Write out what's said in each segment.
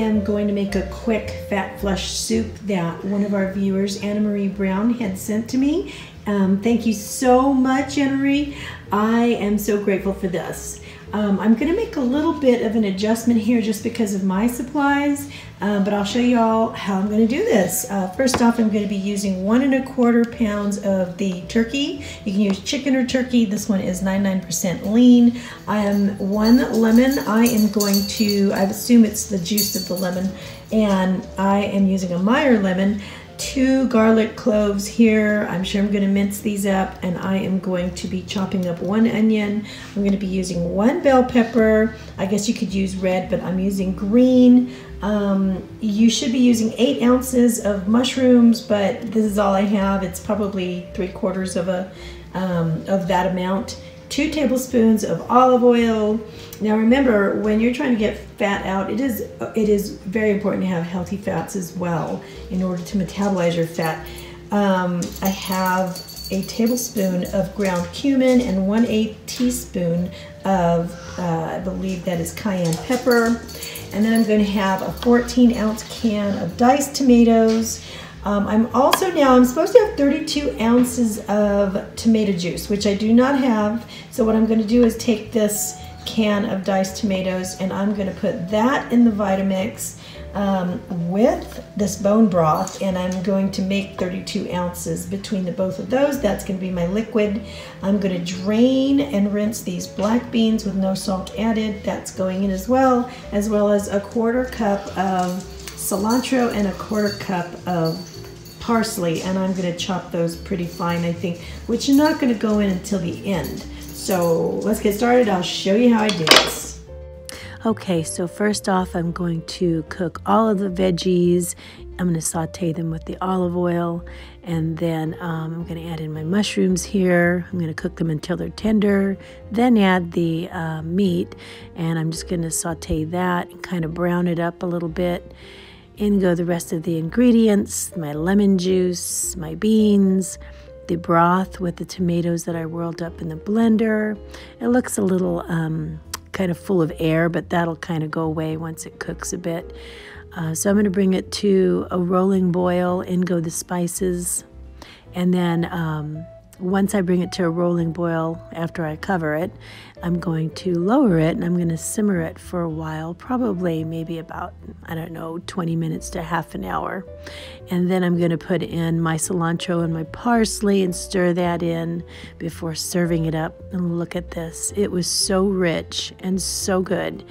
am going to make a quick fat flush soup that one of our viewers, AnnaMaria Brown, had sent to me. Thank you so much, AnnaMaria. I am so grateful for this. I'm going to make a little bit of an adjustment here just because of my supplies, but I'll show you all how I'm going to do this. First off, I'm going to be using 1 1/4 pounds of the turkey. You can use chicken or turkey. This one is 99% lean. I am 1 lemon. I assume it's the juice of the lemon, and I am using a Meyer lemon. 2 garlic cloves here. I'm sure I'm going to mince these up, and I am going to be chopping up 1 onion. I'm going to be using 1 bell pepper. I guess you could use red, but I'm using green. You should be using 8 ounces of mushrooms, but this is all I have. It's probably 3/4 of that amount. 2 tablespoons of olive oil. Now remember, when you're trying to get fat out, it is very important to have healthy fats as well in order to metabolize your fat. I have a tablespoon of ground cumin and 1/8 teaspoon of, I believe that is cayenne pepper. And then I'm going to have a 14-ounce can of diced tomatoes. I'm supposed to have 32 ounces of tomato juice, which I do not have. So what I'm going to do is take this can of diced tomatoes, and I'm going to put that in the Vitamix with this bone broth, and I'm going to make 32 ounces between the both of those. That's going to be my liquid. I'm going to drain and rinse these black beans with no salt added. That's going in as well as a 1/4 cup of cilantro and a 1/4 cup of parsley, and I'm going to chop those pretty fine, I think, which is not going to go in until the end. So let's get started. I'll show you how I do this. Okay, so first off, I'm going to cook all of the veggies. I'm going to saute them with the olive oil, and then I'm going to add in my mushrooms here. I'm going to cook them until they're tender, then add the meat, and I'm just going to saute that and kind of brown it up a little bit. In go the rest of the ingredients, my lemon juice, my beans, the broth with the tomatoes that I whirled up in the blender. It looks a little kind of full of air, but that'll kind of go away once it cooks a bit. So I'm going to bring it to a rolling boil. In go the spices. And then once I bring it to a rolling boil, after I cover it, I'm going to lower it, and I'm going to simmer it for a while, probably maybe about, 20 minutes to half an hour. And then I'm going to put in my cilantro and my parsley and stir that in before serving it up. And look at this. It was so rich and so good.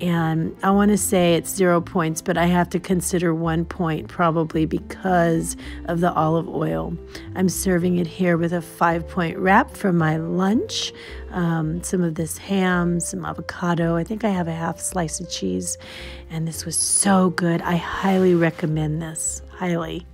And I want to say it's 0 points, but I have to consider 1 point probably because of the olive oil. I'm serving it here with a 5-point wrap for my lunch. Some of this ham, some avocado. I think I have a half slice of cheese. And this was so good. I highly recommend this. Highly.